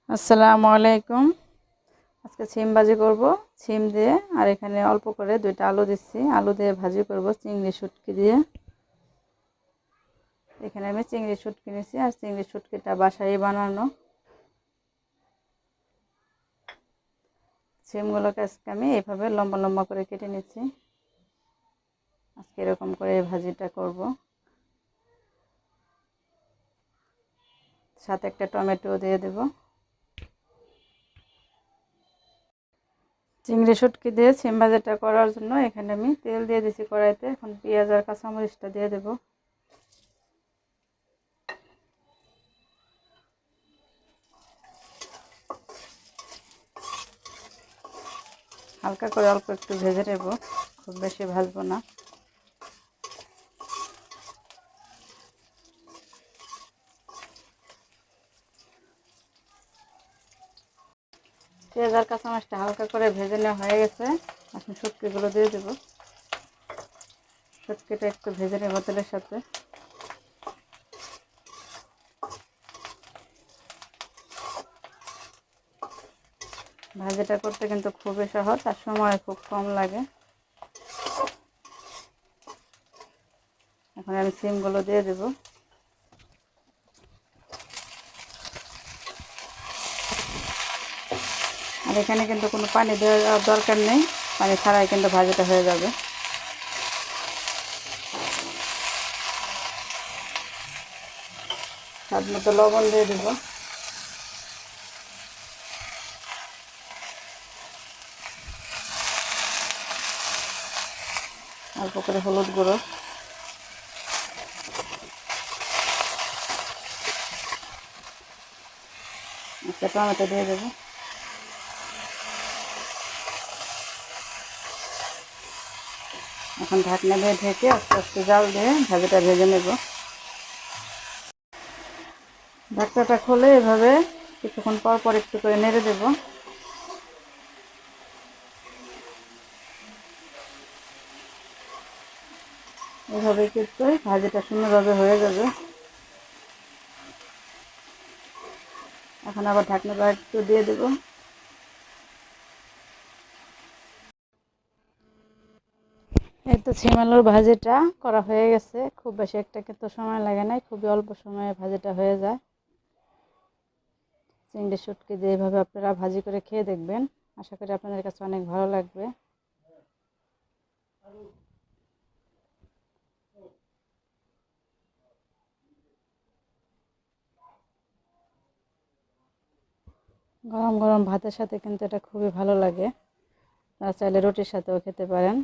আসসালামু আলাইকুম। আজকে সিম ভাজি করব। সিম দিয়ে আর এখানে অল্প করে 2টা আলু দিচ্ছি। আলু দিয়ে ভাজি করব চিংড়ি শুটকি দিয়ে। এখানে আমি চিংড়ি শুটকি নিয়েছি আর চিংড়ি শুটকিটা বাসায় বানানো। সিমগুলোকে আজকে আমি এইভাবে লম্বা লম্বা করে কেটে নিচ্ছি। আজকে এরকম করে ভাজিটা করব। সাথে একটা টমেটো দিয়ে দেব। চিংড়ি শুটকি দিয়ে সিম ভাজিটা করার জন্য এখানে আমি তেল দিয়ে দিয়েছি কড়াইতে। এখন পেঁয়াজ আর কাঁচামরিচটা দিয়ে দেব। হালকা করে অল্প একটু ভেজে নেব, খুব বেশি ভাজবো না। পেঁয়াজ আর কাঁচামরিচটা হালকা করে ভেজে নেওয়া হয়ে গেছে। এখন শুটকিগুলো দিয়ে দেবো। শুটকিটা একটু ভেজে নেব তেলের সাথে। ভাজিটা করতে কিন্তু খুবই সহজ আর সময় খুব কম লাগে। এখন আমি সিমগুলো দিয়ে দেব। আর এখানে কিন্তু কোনো পানি দেওয়ার দরকার নেই, পানি ছাড়াই কিন্তু ভাজিটা হয়ে যাবে। স্বাদ মতো লবণ দিয়ে দেব। অল্প করে হলুদ গুঁড়ো, একটা টমেটো দিয়ে দেবো। এখন ঢাকনা দিয়ে ঢেকে আস্তে আস্তে জাল দিয়ে ভাজিটা ভেজে নেব। ঢাকনাটা খুলে এভাবে কিছুক্ষণ পর পর একটু করে নেড়ে দেব। এভাবে কিন্তু ভাজিটা সুন্দরভাবে হয়ে যাবে। এখন আবার ঢাকনাটা একটু দিয়ে দেব। এই তো সিম আলুর ভাজিটা করা হয়ে গেছে। খুব বেশি একটা কিন্তু সময় লাগে না, খুবই অল্প সময়ে ভাজিটা হয়ে যায়। চিংড়ি শুটকি দিয়ে এভাবে আপনারা ভাজি করে খেয়ে দেখবেন। আশা করি আপনাদের কাছে অনেক ভালো লাগবে। গরম গরম ভাতের সাথে কিন্তু এটা খুবই ভালো লাগে। আপনারা চাইলে রুটির সাথেও খেতে পারেন।